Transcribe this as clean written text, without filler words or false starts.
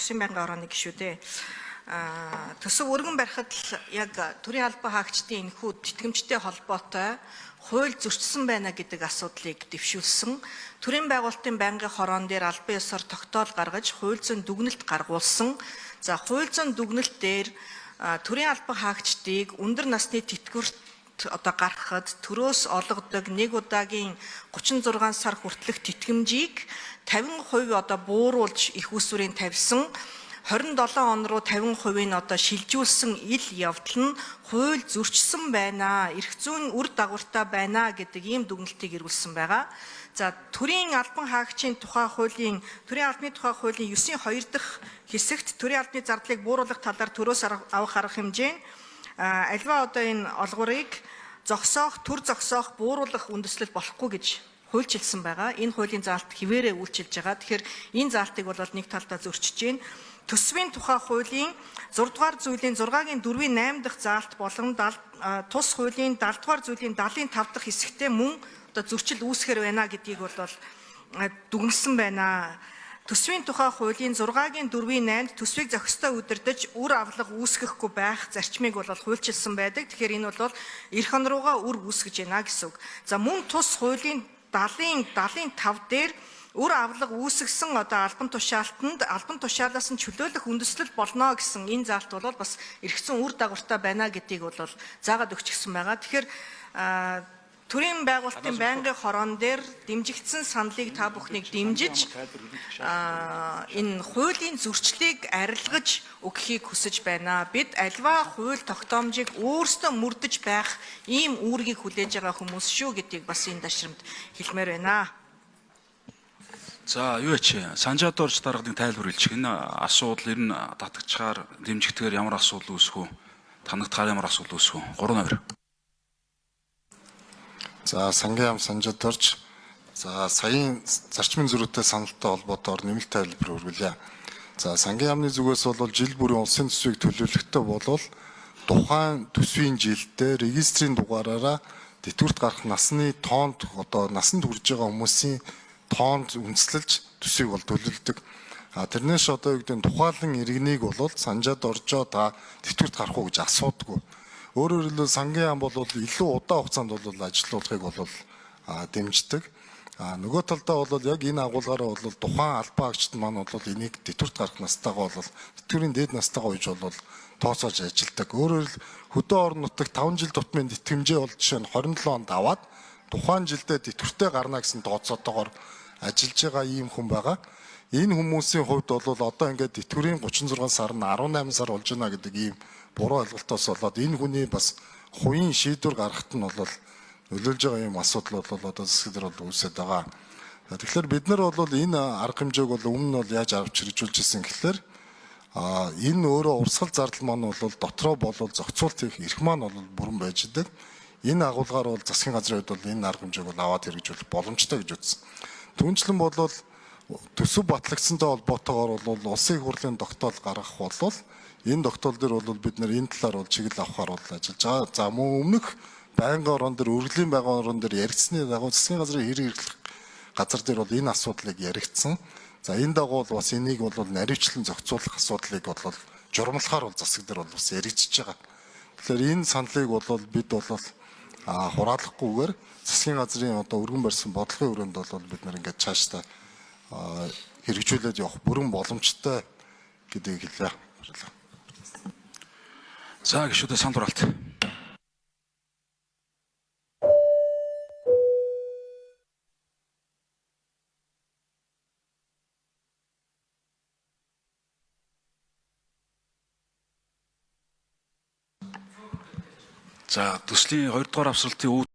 төсвийн байнгын орооны гишүүдээ төсөв өргөн барихад л яг төрийн албан хаагчдын энэхүү тэтгэмжтэй холбоотой хууль зөрчсөн байна гэдэг асуудлыг дэвшүүлсэн. Төрийн байгуулалтын байнгын хороон дээр албан ёсоор тогтоол гаргаж хууль зүйн дүгнэлт гаргуулсан. За хууль зүйн дүгнэлт дээр төрийн албан хаагчдыг өндөр насны тэтгэврт гаргахад төрөөс олгодог нэг удаагийн 36 сар хүртэлх тэтгэмжийг 50% бууруулж их усврын тавьсан. 27 он руу 50% нь шилжүүлсэн ил явдал нь хууль зөрчсөн байна, эрх зүйн үр дагавартай байна гэдэг ийм дүгнэлтийг ирүүлсэн байгаа. За төрийн албан хаагчийн тухай хуулийн төрийн албаны тухай хуулийн 9-2 дахь хэсэгт төрийн албаны зардлыг бууруулах талаар төрөөс авах арга хэмжээ нь альва энэ олгуурыг зогсоох, төр зогсоох, бууруулах үндэслэл болохгүй гэж хуульчилсан байгаа. Энэ хуулийн заалт хിവэрэ үйлчилж байгаа. Тэгэхээр энэ заалтыг бол нэг талдаа зөрчиж байна. Төсвийн тухай хуулийн 6 дугаар зүйлийн 6-гийн 4-ийн 8 дахь заалт болон тус хуулийн 70 дугаар зүйлийн 75 дахь хэсэгтээ мөн зөрчил үүсгэр байна гэдгийг бол дүгнэлсэн байна. Төсвийн тухай хуулийн 6-гийн 4-ийн 8-д төсвийг зохистой удирдах үр авлага үүсгэхгүй байх зарчмыг бол хуульчилсан байдаг. Тэгэхээр энэ бол эрх он руугаа үр үүсгэж байна гэсэн үг. За мөн тус хуулийн 70-75 дээр үр авлага үүсгэсэн албан тушаалтанд албан тушаалаас нь чөлөөлөх үндэслэл болно гэсэн энэ заалт бол бас эрх зүйн үр дагавартай байна гэдгийг бол заагаад өгчихсөн байгаа. Тэгэхээр төрийн байгуулалтын байнгын хороон дээр дэмжигдсэн саналыг та бүхнийг дэмжиж энэ хуулийн зөрчлийг арилгаж өгөхийг хүсэж байна. Бид альва хууль тогтоомжийг өөрсдөө мөрдөж байх ийм үүргийг хүлээж байгаа хүмүүс шүү гэдгийг бас энэ дашрамд хэлмээр байна. За юу ч санжаад орж дараагийн тайлбар хэлчих. Энэ асуудал ер нь татагчаар дэмжигдэхээр ямар асуудал үүсэх вэ? Танагдахаар ямар асуудал үүсэх вэ? 3-2. За сангийн яам санжаад орж саяын зарчмын зөрүүтэй саналтай холбоотойгоор нэмэлт тайлбар өргүүлье. За сангийн яамны зүгээс бол жил бүрийн улсын төсвийг төлөвлөхдөө болвол тухайн төсвийн жилдээ регистрийн дугаараараа тэтгэврт гарах насны тоонд насанд хүрж байгаа хүмүүсийн тоонд үндэслэлж төсвийг бол төлөвлөдөг. Тэрнээс юу гэдэг тухайлан иргэнийг бол санжаад оржоо та тэтгэврт гарах уу гэж асуудаггүй. Өөрөөр хэлбэл сангийн яам бол илүү удаан хугацаанд ажилуулахыг бол дэмждэг. Нөгөө талдаа бол яг энэ агуулгаараа бол тухайн албан хаагчид маань бол энийг тэтгэврт гарах настайгаа бол тэтгэврийн дээд настайгаа үеж бол тооцоож ажилдаг. Өөрөөр хэл хөдөө орон нутагт 5 жил тутмын тэтгэмжээ бол жишээ нь 27 онд аваад тухайн жилдээ тэтгэвртэй гарна гэсэн тооцоотойгоор ажиллаж байгаа ийм хүн байгаа. Энэ хүмүүсийн хувьд бол одоо ингээд тэтгэврийн 36 сар нь 18 сар болж байна гэдэг ийм буруу ойлголтоос болоод энэ хүний бас хувийн шийдвэр гаргахад нь бол нөлөөлж байгаа юм асуудал бол засаг дээр үүсэж байгаа. Тэгэхээр бид нар бол энэ арга хэмжээг бол өмнө нь яаж авч хэрэгжүүлж ирсэн гэхээр энэ өөрөө урсгал зардал маань бол дотроо болол зохицуулт хийх эрх маань бол бүрэн байж идэг. Энэ агуулгаар бол засгийн газрын хувьд бол энэ арга хэмжээг бол аваад хэрэгжүүлэх боломжтой гэж үзсэн. Түүнчлэн бол төсөв батлагдсантай холбоотойгоор бол улсын их хурлын тогтоол гаргах болвол энэ тогтоол дээр бол бид нар энэ талаар чиглэл авахар бол ажиллаж байгаа. За мөн өмнөх байнгын орон дээр өргөлийн байнгын орон дээр яригдсны дагуу засгийн газрын хэрэг эрхлэх газар дээр бол энэ асуудлыг яригдсан. За энэ дагуу бас энийг бол наривчлан зохицуулах асуудлыг бол журмлахаар засаг дээр бол бас яригдчихэж байгаа. Тэгэхээр энэ саналыг бол бид бол хураалахгүйгээр засгийн газрын өргөн барьсан бодлогын өрөөнд бол бид нар ингээд цаашдаа хэрэгжүүлээд явах бүрэн боломжтой гэдгийг хэлье. За гишүүдээ санд хураалт. За төслийн 2 дугаар авсралтын